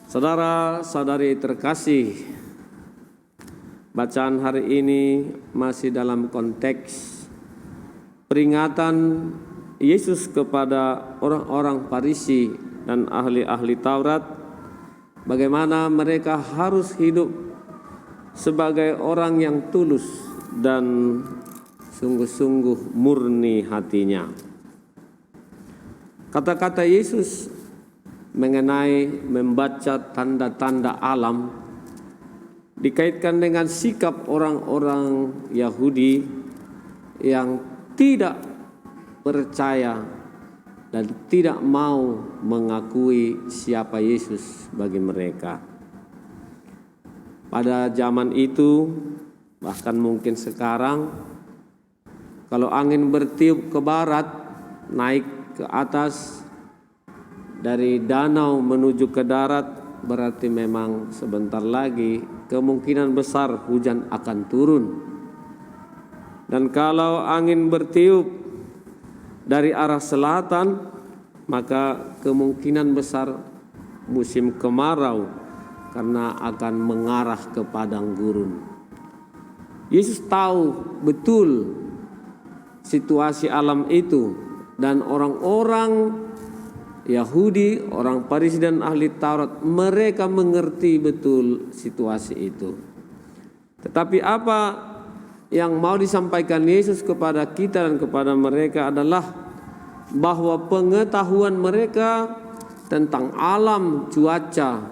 Saudara-saudari terkasih, bacaan hari ini masih dalam konteks peringatan Yesus kepada orang-orang Farisi dan ahli-ahli Taurat, bagaimana mereka harus hidup sebagai orang yang tulus dan sungguh-sungguh murni hatinya. Kata-kata Yesus mengenai membaca tanda-tanda alam dikaitkan dengan sikap orang-orang Yahudi yang tidak percaya dan tidak mau mengakui siapa Yesus bagi mereka. Pada zaman itu, bahkan mungkin sekarang, kalau angin bertiup ke barat, naik ke atas, dari danau menuju ke darat, berarti memang sebentar lagi kemungkinan besar hujan akan turun. Dan kalau angin bertiup dari arah selatan, maka kemungkinan besar musim kemarau karena akan mengarah ke padang gurun. Yesus tahu betul situasi alam itu, dan orang-orang Yahudi, orang Farisi dan ahli Taurat, mereka mengerti betul situasi itu. Tetapi apa yang mau disampaikan Yesus kepada kita dan kepada mereka adalah bahwa pengetahuan mereka tentang alam cuaca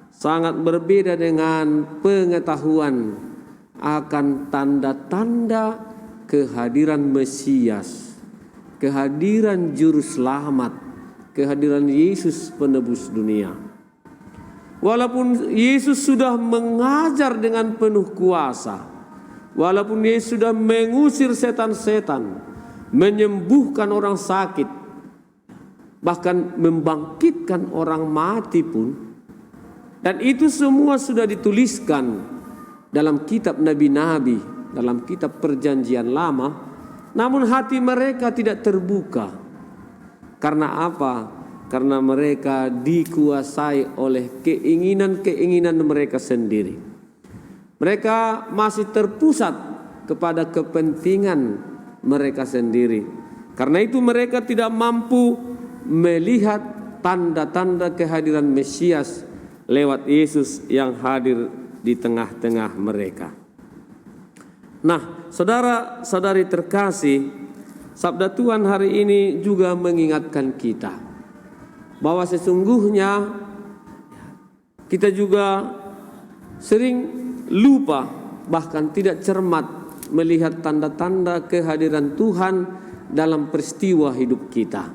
sangat berbeda dengan pengetahuan akan tanda-tanda kehadiran Mesias, kehadiran Juru Selamat, kehadiran Yesus penebus dunia. Walaupun Yesus sudah mengajar dengan penuh kuasa, walaupun Yesus sudah mengusir setan-setan, menyembuhkan orang sakit, bahkan membangkitkan orang mati pun, dan itu semua sudah dituliskan dalam kitab nabi-nabi, dalam kitab perjanjian lama, namun hati mereka tidak terbuka. Karena apa? Karena mereka dikuasai oleh keinginan-keinginan mereka sendiri. Mereka masih terpusat kepada kepentingan mereka sendiri. Karena itu mereka tidak mampu melihat tanda-tanda kehadiran Mesias lewat Yesus yang hadir di tengah-tengah mereka. Nah, saudara-saudari terkasih, sabda Tuhan hari ini juga mengingatkan kita bahwa sesungguhnya kita juga sering lupa, bahkan tidak cermat melihat tanda-tanda kehadiran Tuhan dalam peristiwa hidup kita.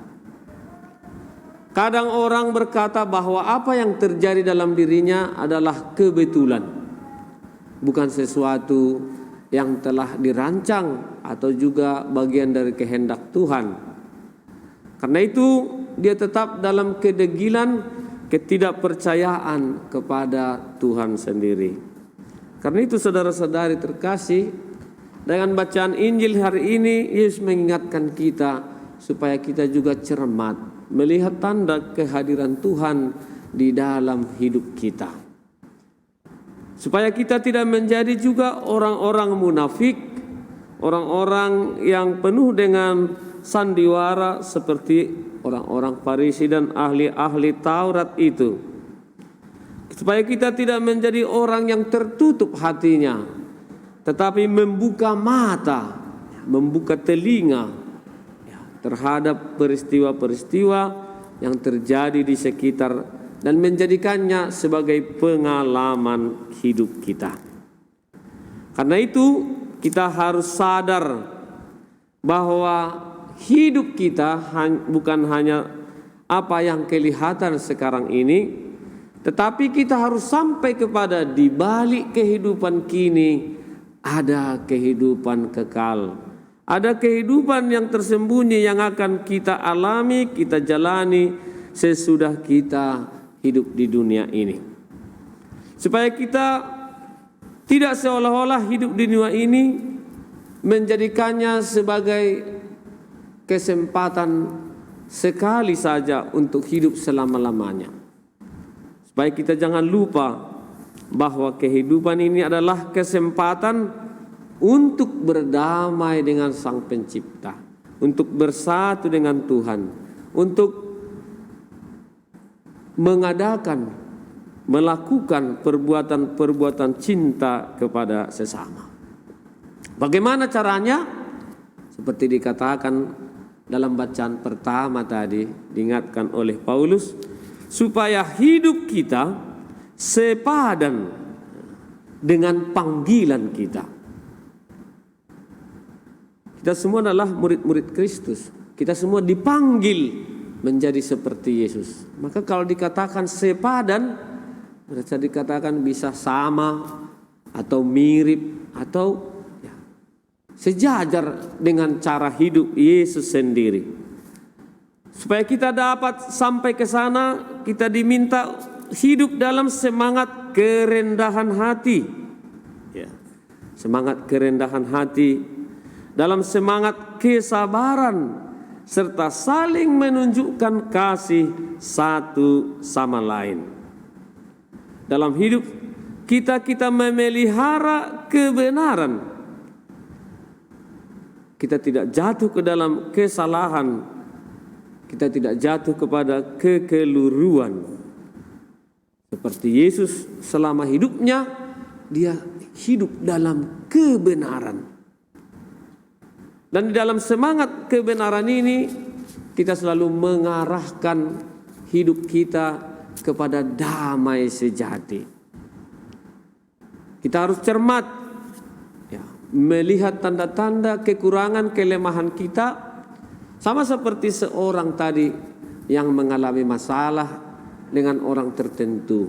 Kadang orang berkata bahwa apa yang terjadi dalam dirinya adalah kebetulan, bukan sesuatu yang telah dirancang atau juga bagian dari kehendak Tuhan. Karena itu dia tetap dalam kedegilan, ketidakpercayaan kepada Tuhan sendiri. Karena itu saudara-saudari terkasih, dengan bacaan Injil hari ini Yesus mengingatkan kita supaya kita juga cermat melihat tanda kehadiran Tuhan di dalam hidup kita. Supaya kita tidak menjadi juga orang-orang munafik, orang-orang yang penuh dengan sandiwara seperti orang-orang Farisi dan ahli-ahli Taurat itu. Supaya kita tidak menjadi orang yang tertutup hatinya, tetapi membuka mata, membuka telinga terhadap peristiwa-peristiwa yang terjadi di sekitar dan menjadikannya sebagai pengalaman hidup kita. Karena itu kita harus sadar bahwa hidup kita bukan hanya apa yang kelihatan sekarang ini, tetapi kita harus sampai kepada di balik kehidupan kini ada kehidupan kekal. Ada kehidupan yang tersembunyi yang akan kita alami, kita jalani sesudah kita hidup di dunia ini. Supaya kita tidak seolah-olah hidup di dunia ini menjadikannya sebagai kesempatan sekali saja untuk hidup selama-lamanya. supaya kita jangan lupa bahwa kehidupan ini adalah kesempatan untuk berdamai dengan Sang Pencipta, untuk bersatu dengan Tuhan, untuk melakukan perbuatan-perbuatan cinta kepada sesama. Bagaimana caranya? Seperti dikatakan dalam bacaan pertama tadi, diingatkan oleh Paulus, supaya hidup kita sepadan dengan panggilan kita. Kita semua adalah murid-murid Kristus. Kita semua dipanggil menjadi seperti Yesus. Maka kalau dikatakan sepadan, bisa dikatakan bisa sama atau mirip atau sejajar dengan cara hidup Yesus sendiri. Supaya kita dapat sampai ke sana, kita diminta hidup dalam semangat kerendahan hati. Semangat kerendahan hati, dalam semangat kesabaran, serta saling menunjukkan kasih satu sama lain. Dalam hidup kita memelihara kebenaran. Kita tidak jatuh ke dalam kesalahan. Kita tidak jatuh kepada kekeliruan. Seperti Yesus selama hidupnya, dia hidup dalam kebenaran. Dan di dalam semangat kebenaran ini, kita selalu mengarahkan hidup kita kepada damai sejati. Kita harus cermat, melihat tanda-tanda kekurangan, kelemahan kita, sama seperti seorang tadi yang mengalami masalah dengan orang tertentu.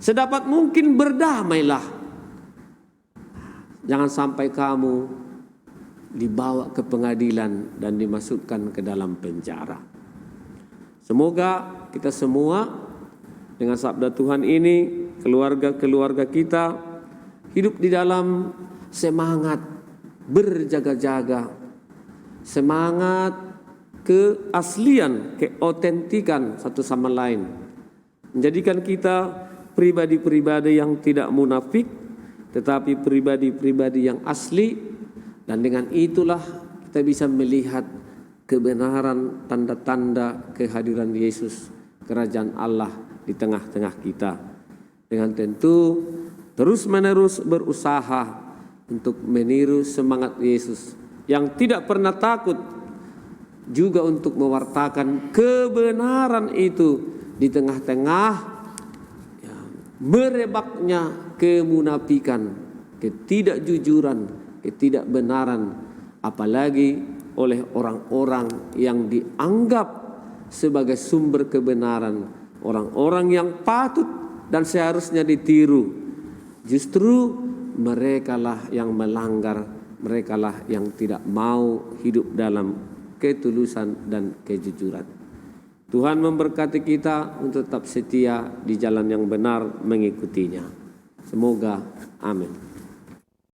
Sedapat mungkin berdamailah. Jangan sampai kamu dibawa ke pengadilan dan dimasukkan ke dalam penjara. Semoga kita semua dengan sabda Tuhan ini, keluarga-keluarga kita hidup di dalam semangat berjaga-jaga, semangat keaslian, keautentikan satu sama lain, menjadikan kita pribadi-pribadi yang tidak munafik, tetapi pribadi-pribadi yang asli. Dan dengan itulah kita bisa melihat kebenaran, tanda-tanda kehadiran Yesus, kerajaan Allah di tengah-tengah kita. Dengan tentu terus-menerus berusaha untuk meniru semangat Yesus yang tidak pernah takut, juga untuk mewartakan kebenaran itu di tengah-tengah merebaknya kemunafikan, ketidakjujuran, ketidakbenaran, apalagi oleh orang-orang yang dianggap sebagai sumber kebenaran, orang-orang yang patut dan seharusnya ditiru. Justru merekalah yang melanggar, merekalah yang tidak mau hidup dalam ketulusan dan kejujuran. Tuhan memberkati kita untuk tetap setia di jalan yang benar mengikutinya. Semoga amin.